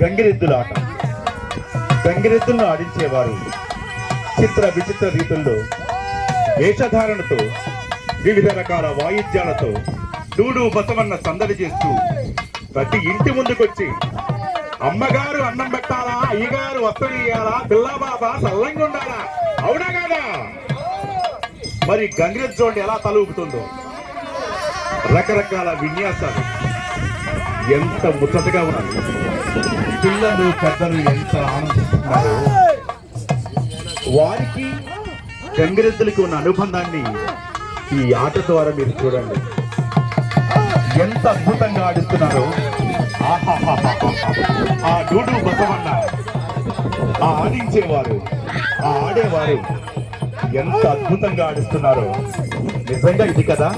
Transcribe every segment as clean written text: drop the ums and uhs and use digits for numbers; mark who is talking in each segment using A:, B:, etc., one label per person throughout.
A: గంగిరెద్దుల ఆట. గంగిరెద్దులను ఆడించేవారు చిత్ర విచిత్ర రీతుల్లో వేషధారణతో వివిధ రకాల వాయిద్యాలతో డూడు బసవన్న సందడి చేస్తూ ప్రతి ఇంటి ముందుకొచ్చి అమ్మగారు అన్నం పెట్టాలా, అయ్యగారు వస్త్రం ఇయ్యాలా, పిల్లబాబా సల్లంగా ఉండాలా, అవునా కాదా? మరి గంగిరెద్దు చూడండి ఎలా తలూపుతుందో. రకరకాల విన్యాసాలు ఎంత ముచ్చటగా ఉన్నాయి. పిల్లలు పెద్దలు ఎంత ఆనందిస్తున్నారు. వారికి గంగిరెద్దులకి ఉన్న అనుబంధాన్ని ఈ ఆట ద్వారా మీరు చూడండి. ఎంత అద్భుతంగా ఆడిస్తున్నారో. ఆ డూడు బసవన్న, ఆ ఆడించేవారు, ఆ ఆడేవారు ఎంత అద్భుతంగా ఆడిస్తున్నారో. నిజంగా ఇది కదా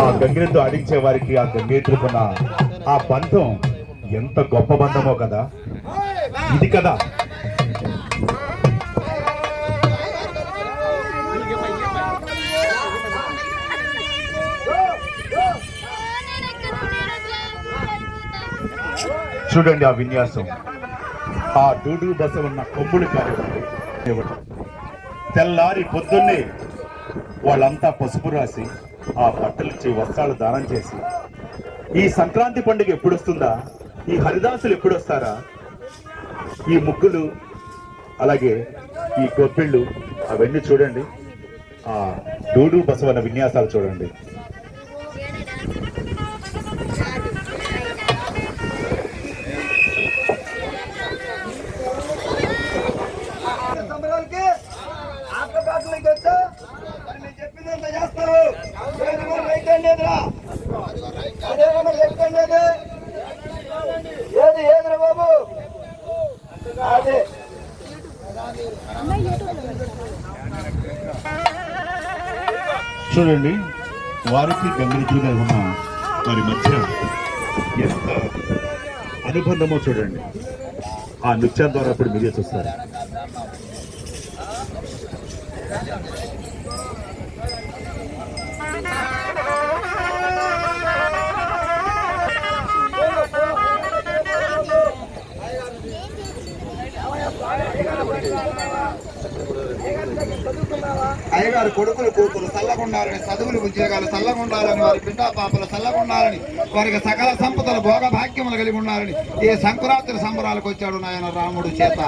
A: ఆ గంగిరెద్దు ఆడించే వారికి ఆ గంగిరెద్దుకున్న ఆ బంధం ఎంత గొప్ప బంధమో కదా. ఇది కదా చూడండి ఆ విన్యాసం. ఆ డూడు బసవన్న కొమ్ముడు కానివ్వండి. తెల్లారి పొద్దున్నే వాళ్ళంతా పసుపు రాసి ఆ బట్టలిచ్చి వస్త్రాలు దానం చేసి ఈ సంక్రాంతి పండుగ ఎప్పుడు వస్తుందా, ఈ హరిదాసులు ఎప్పుడు వస్తారా, ఈ ముగ్గులు అలాగే ఈ గొప్పిళ్ళు అవన్నీ చూడండి. ఆ డూడు బసవన్న విన్యాసాలు చూడండి. చూడండి వారికి గంగిరెద్దులుగా ఉన్న వారి మధ్య ఎంత అనుబంధమో చూడండి. ఆ నృత్యం ద్వారా ఇప్పుడు మీరే చూస్తారు.
B: అయ్యగారు కొడుకులు కూతురు చల్లగుండాలని, చదువులు ఉద్యోగాలు చల్లగుండాలని, వారి పిండా పాపలు చల్లగుండాలని, వారికి సకల సంపదలు భోగ భాగ్యములు కలిగి ఉండాలని ఈ సంక్రాంతి సంబరాలకు వచ్చాడు నాయన రాముడు చేత.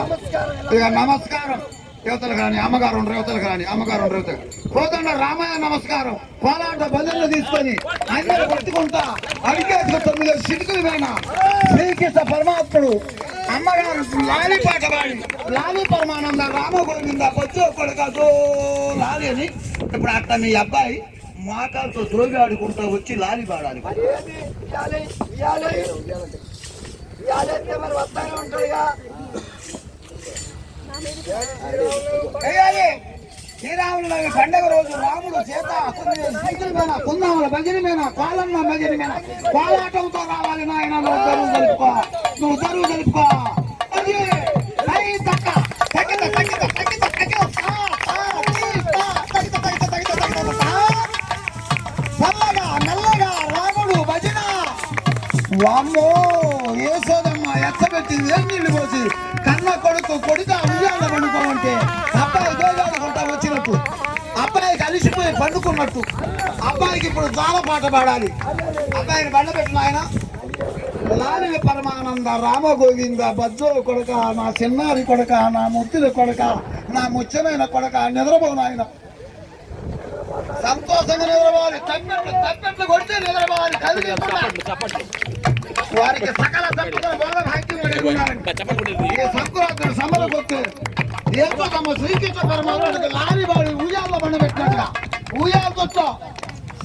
B: ఇక నమస్కారం రేవతలు కానీ అమ్మగారు రేవతలు కానీ అమ్మగారు రేవతలు పోతుండ రామయ్య నమస్కారం. కోలాట భజనలు తీసుకొని అందరూ కొట్టుకుంటా అడిగేసుకు 9 సిటుకులు పైన శ్రీకృష్ణ పరమాత్ముడు అమ్మగారు లాలి పాట పాడి లాలి పరమానంద రామ గోవింద పొచ్చు కొడుకో లాలి అని. ఇప్పుడు అట్లా మీ అబ్బాయి మోకాలతో జోగి ఆడుకుంటూ వచ్చి లాలి పాడాలి. శ్రీరాముల పండగ రోజు రాముడు చేత సైకిల్ మీద కుందాముల భజన మీద కోలమ్మ భజన మీద కోలాటంతో రావాలి నాయన. నువ్వు తరువు జరుపుకో, నువ్వు తరువు జరుపుకో. చల్లగా నల్లగా రాముడు భజన. వామ్మో ఏసోదమ్మ ఎచ్చబెట్టి నీళ్లు పోసి కన్న కొడుకు కొడుక ఉయ్యాల పండుకోమంటే అబ్బాయి దోగాడుకుంటా వచ్చినట్టు, అబ్బాయికి అలిసిపోయి పండుకున్నట్టు అబ్బాయికి ఇప్పుడు జాల పాట పాడాలి. అబ్బాయిని బండబెట్టిన ఆయన లాలి పరమానంద రామ గోవింద బజ్జో కొడక, నా చిన్నారి కొడక, నా ముత్తుల కొడక, నా ముచ్చమైన కొడక నిద్రపోను ఆయన. సంతోషంగా నిద్రపోవాలి, తప్పెట్లు కొడితే నిద్రపోవాలి. కలిగి వారికి సకల సంపదలు బాగా భాగ్యం కలిగి ఉండాలని ఈ సంక్రాంతి సమరకొచ్చి ఎంతో తమ శ్రీకృష్ణ పరమాత్ముడికి లారీ వాడి ఉయ్యాల్లో బండ పెట్టినట్టుగా ఉయ్యాలతో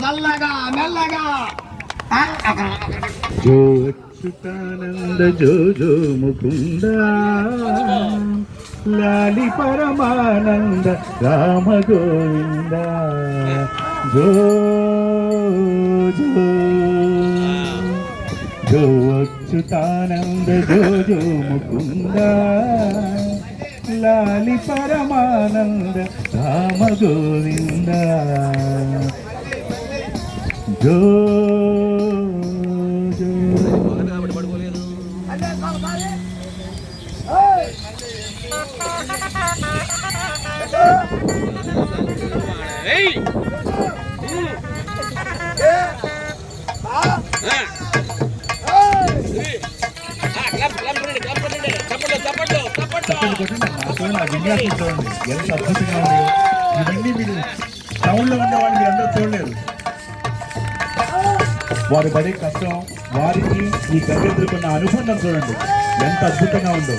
B: చల్లగా మెల్లగా
A: జో అచ్యుతానంద జో జో ముకుంద లాలి పరమానంద రామ గోవింద జో జో జో అచ్యుతానంద జో జో ముకుంద లాలి పరమానంద రామ గోవింద జో చూడండి, ఆ విన్యాసం చూడండి ఎంత అద్భుతంగా ఉన్నాయో. ఇవన్నీ మీరు టౌన్లో ఉండేవాళ్ళు మీరు అందరూ చూడలేరు. వారు పడే కష్టం, వారికి ఈ గంగెదుర్కొన్న అనుబంధం చూడండి ఎంత అద్భుతంగా ఉందో.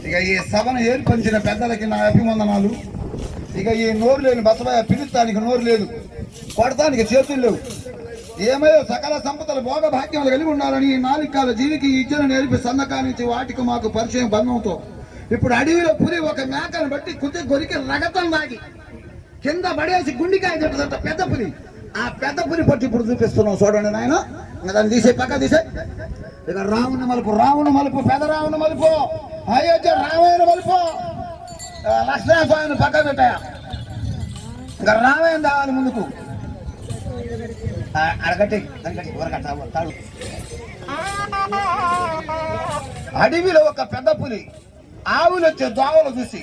B: ఇక ఈ సభను ఏర్పరిచిన పెద్దలకి నా అభివందనాలు. ఇక ఈ నోరు లేని బసవయ్య పిలుస్తానికి నోరు లేదు, కొడతానికి చేతులు లేవు. ఏమయ్యో సకల సంపదలు భోగ భాగ్యములు కలిగి ఉండాలని ఈ నాలుకాల జీవికి ఇచ్చిన నేర్పి సన్నకానించి వాటికి మాకు పరిచయం బంధంతో ఇప్పుడు అడవిలో పులి ఒక మేకను బట్టి కుది గొరికి రగతం వాగి కింద పడేసి గుండికాయ తింటుందంట పెద్ద పులి. ఆ పెద్ద పులి పట్టి ఇప్పుడు చూపిస్తున్నాం చూడండి నాయన. దాన్ని తీసే పక్క తీసే. ఇక రావణ మలుపు పెద్ద రావణ మలుపు, అయోధ్య రామాయణ మలుపు, లక్ష్మణస్వామిని పక్క పెట్టాయా. ఇంకా రామాయణ రావాలి ముందుకు. అడగట్టి అడవిలో ఒక పెద్ద పులి ఆవులు వచ్చే దోవలు చూసి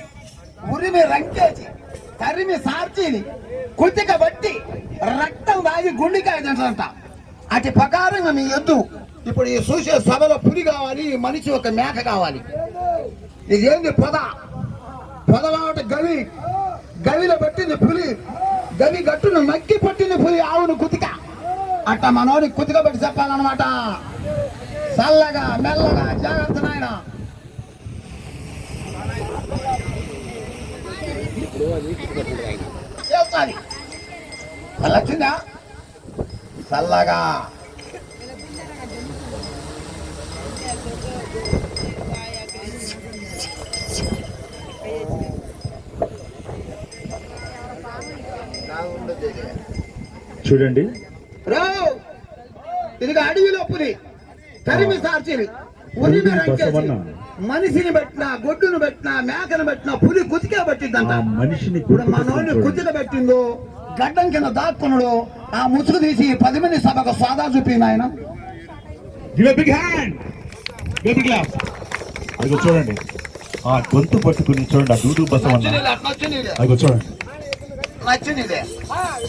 B: ఉరిమి రంకేసి తరిమి సార్చిని కుతిక బట్టి రక్తం దాగి గుండికాయ తింటదంట. అటు ప్రకారంగా మీ ఎద్దు ఇప్పుడు ఈ చూసే సభలో పులి కావాలి, మనిషి ఒక మేక కావాలి. ఇది ఏంది పొదవాట గవిలో పట్టింది పులి, గవి గట్టును నక్కి పట్టింది పులి ఆవును కుతిక. అట్ట మనోని కుతిక పెట్టి చెప్పాలన్నమాట. చల్లగా మెల్లగా జాగ్రత్త నాయన. అలా వచ్చిందా చల్లగా.
A: చూడండి
B: ఇది అడవిలో పులి తరిమి సార్చిని ఉరిమి రంకేసి మనిషిని పెట్టినా గొడ్డును పెట్టినా మేకను పెట్టినా పులి కుతికే పట్టిందంట.
A: మనిషిని
B: మనోని కుతిక పెట్టిందో గడ్డం కింద దాక్కున్నాడు. ఆ ముసుగు తీసి 10 మంది సభకు స్వాదా చూపింది ఆయన.
A: అదిగో చూడండి ఆ గొంతు పట్టుకుని చూడండి, ఆ డూడు బసవన్న. అదిగో చూడండి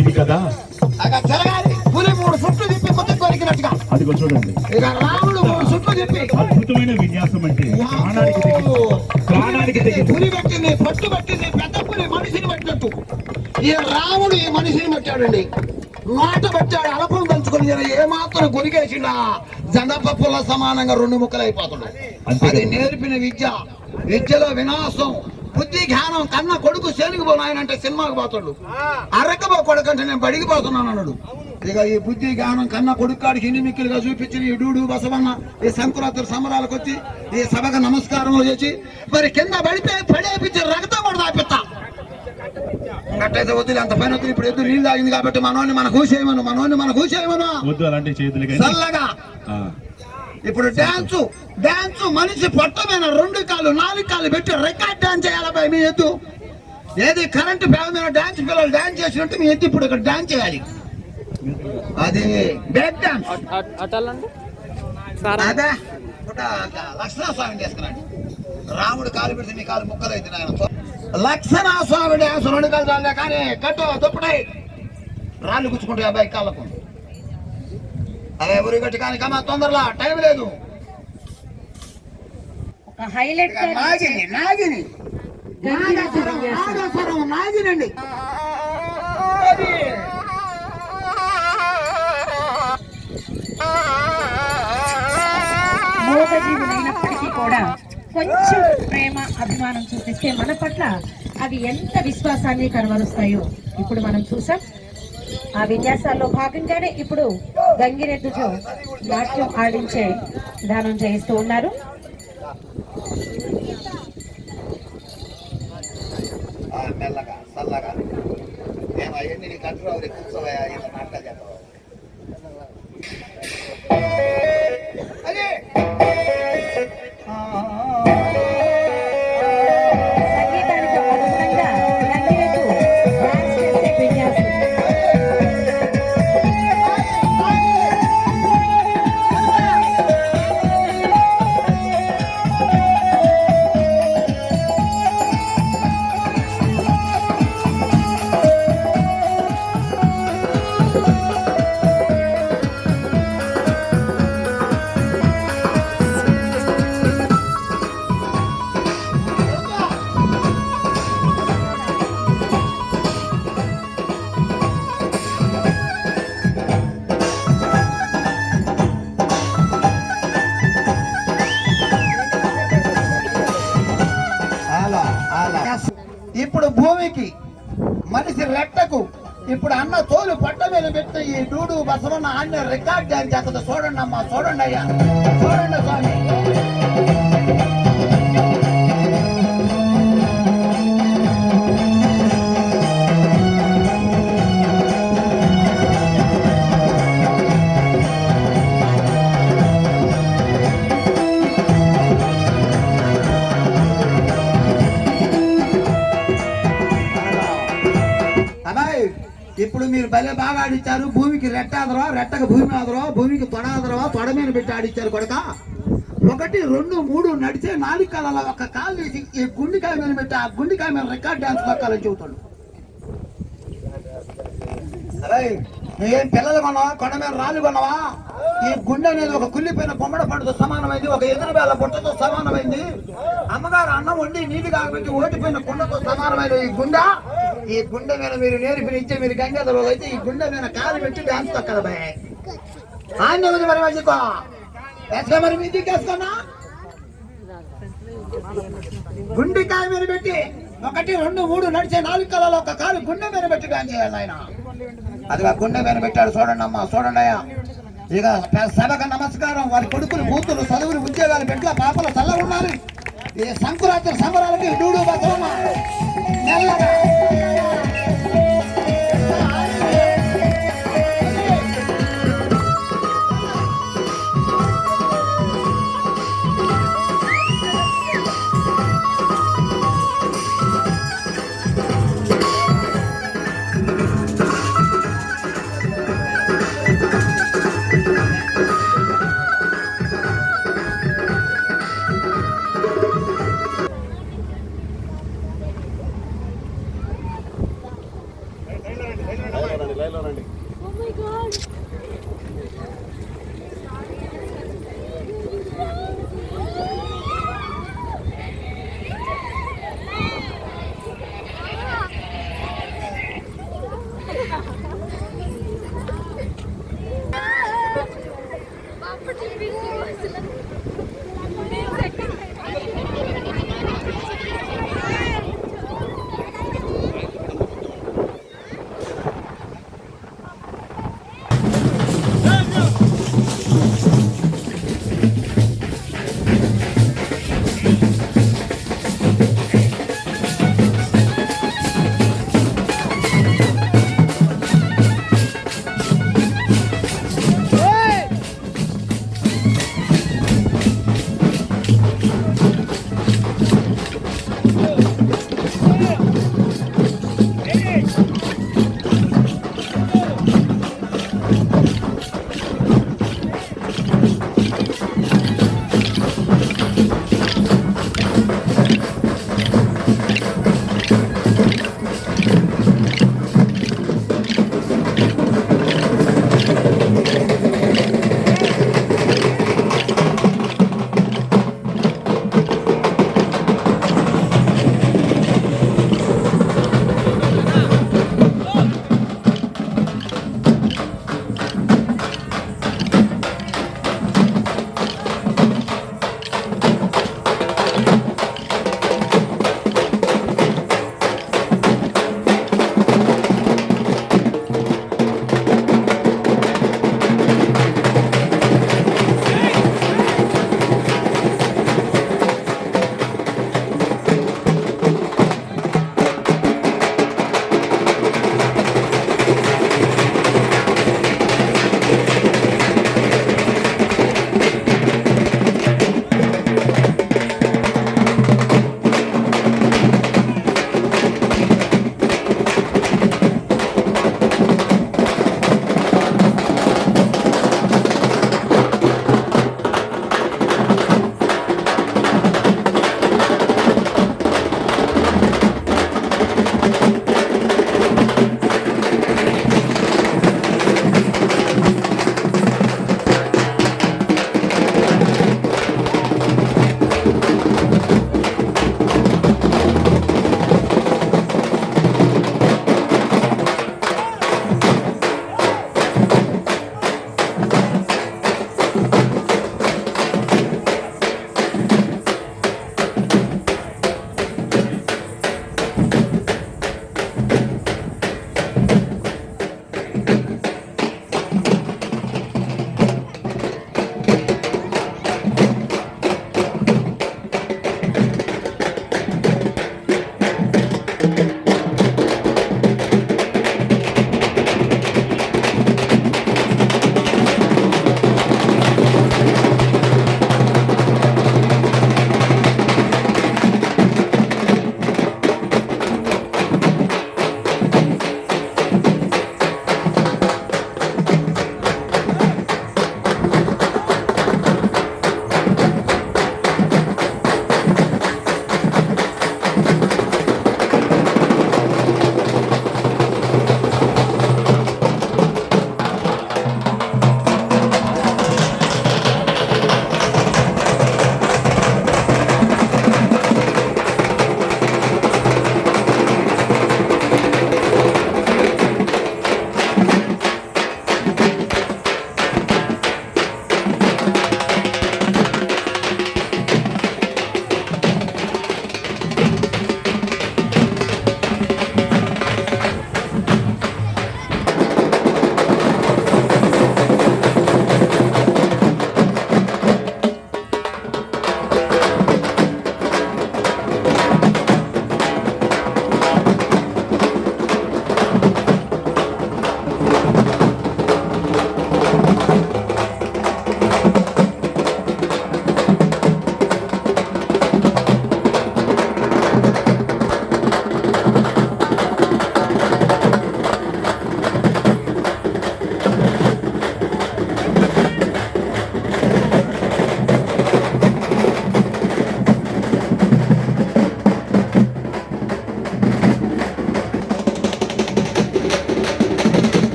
A: ఇది కదా
B: పులి 3 చుట్లు తిప్పి కొత్త కొరికినట్టుగా.
A: అదిగో చూడండి
B: ఇక రాముడు 3 చుట్లు తిప్పి
A: అద్భుతమైన విన్యాసం అంటే ప్రాణానికి
B: పులి పట్టింది, పట్టు పట్టింది. పెద్ద పులి మనిషిని పట్టినట్టు ఈ రాముడు ఈ మనిషిని పట్టాడండి. మాట పట్టాడు, అలపం దంచుకొని ఏమాత్రం కొరికేసిండా జనపప్పుల సమానంగా 2 ముక్కలు అయిపోతాడు. అది నేర్పిన విద్యలో వినాశం. బుద్ధి జ్ఞానం కన్న కొడుకు శేనికి పోనాయనంటే సినిమాకి పోతాడు. అరకబో కొడుకంటే నేను బడికి పోతున్నాను అన్నాడు. ఇక ఈ బుద్ధి జ్ఞానం కన్న కొడుకాడికి ఇనిమిక్కిలుగా చూపించి ఈ డూడు బసవన్న ఈ సంక్రాంతి సంబరాలకు వచ్చి ఈ సభకు నమస్కారములు చేసి మరి కింద పడేపించి రక్తం కూడా దాపిస్తా. అట్టయితే వద్దులు అంత పైన వద్దు. ఇప్పుడు ఎద్దు నీళ్ళు తాగింది కాబట్టి మనోని మన కూసేయమను చల్లగా. ఇప్పుడు డాన్స్ మనిషి పొట్ట మీద 2 కాళ్ళు 4 కాళ్ళు పెట్టి రికార్డ్ డాన్స్ చేయాలి. మీ ఎద్దు ఏది కరెంటు బ్యాగ్ మీద డాన్స్ పిల్లలు డాన్స్ చేసినట్టు మీ ఎద్దు ఇప్పుడు ఇక్కడ డాన్స్ చేయాలి. అది బ్యాక్ డాన్స్. అదే లక్ష్మణస్వామి చేసుకున్నాడు. రాముడు కాలు పెడితే మీ కాలు ముక్కలు అయితే ఆయన లక్ష్మణస్వామి డాన్స్ 2 కాళ్ళు చాలే కానీ కట్టు తొప్పుడై రాళ్ళు గుచ్చుకుంటాయి అబ్బాయి కాళ్ళకు. అదే ఊరి గట్టి కానీ కమా తొందరలా టైం లేదు. నాగిని నాగినండి.
C: మూగజీవులైనప్పటికీ కూడా కొంచెం ప్రేమ అభిమానం చూపిస్తే మన పట్ల అవి ఎంత విశ్వాసాన్ని కనబరుస్తాయో ఇప్పుడు మనం చూసాం. ఆ విన్యాసాల్లో భాగంగానే ఇప్పుడు గంగిరెద్దుతో నాట్యం ఆడించే విధానం చేయిస్తూ ఉన్నారు.
B: మెల్లగా చల్లగా మేము అవన్నీ నీ కంట్రో కూర్చోవా ఇలా నాటకాలు చేస్తావు. అదే
C: సంగీతానికి అనుగుణంగా గంగిరెద్దు డాన్స్ చేసే విన్యాసం.
B: ఇప్పుడు భూమికి మనిషి రెట్టకు ఇప్పుడు అన్న తోలు పట్ట మీద పెట్టిన ఈ డూడు బసవన్న అన్న రికార్డ్ డ్యాన్స్ చేస్తుంది. చూడండి అమ్మా, చూడండి అయ్యా, చూడండి స్వామి. ఇప్పుడు మీరు భలే బాగా ఆడిచ్చారు. భూమికి రెట్ట ఆదరవా, రెట్టకు భూమి ఆదరవా, భూమికి తొడ ఆదరవా, తొడ మీద పెట్టి ఆడిచ్చారు కొడక. 1, 2, 3 నడిచే 4 కాలాల ఒక కాలు తీసి ఈ గుండెకాయ మీద పెట్టి ఆ గుండెకాయ మీద రికార్డ్ డాన్స్ పక్కాలని చెబుతాడు. ఏం పిల్లలు కొనవా, కొండ మీద రాళ్ళు కొనవా? ఈ గుండె అనేది ఒక కుళ్ళిపోయిన బొమ్మడ పండుతో సమానమైంది, ఒక ఎదురు వేళ బుట్టతో సమానమైంది, అమ్మగారు అన్నం వండి నీటి కాకపోతే ఓటిపోయిన కుండతో సమానమైన ఈ గుండె మీద మీరు నేర్పినిచ్చే మీరు గంగాధరలో అయితే ఈ గుండె మీద కాలు పెట్టి డాన్స్ తక్కద భయ ఆయన మరి మంచికో ఎట్లా మరి మీ దిక్కేసుకున్నా గుండెకాయ మీద పెట్టి 1, 2, 3 నడిచే 4 కాలాలు ఒక కాలు గుండె మీద పెట్టి డాన్స్ చేయాలి ఆయన. అదిగా గుండె మీద పెట్టాడు. చూడండి అమ్మా, చూడండి అయ్యా. ఇక సభకు నమస్కారం. వారి కొడుకులు కూతురు చదువులు ఉద్యోగాలు పెట్ల పాపలు చల్లగా ఉండాలి. ఈ సంకురాత్రి సంబరాలకి డూడు బసవమ్మ నెల్లగా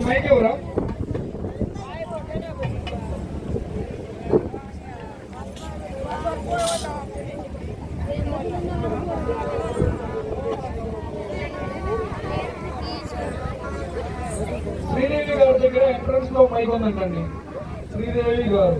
D: మైక్ ఎవరా? శ్రీదేవి గారి దగ్గర ఎంట్రన్స్ లో మైక్ ఉందంటండి. శ్రీదేవి గారు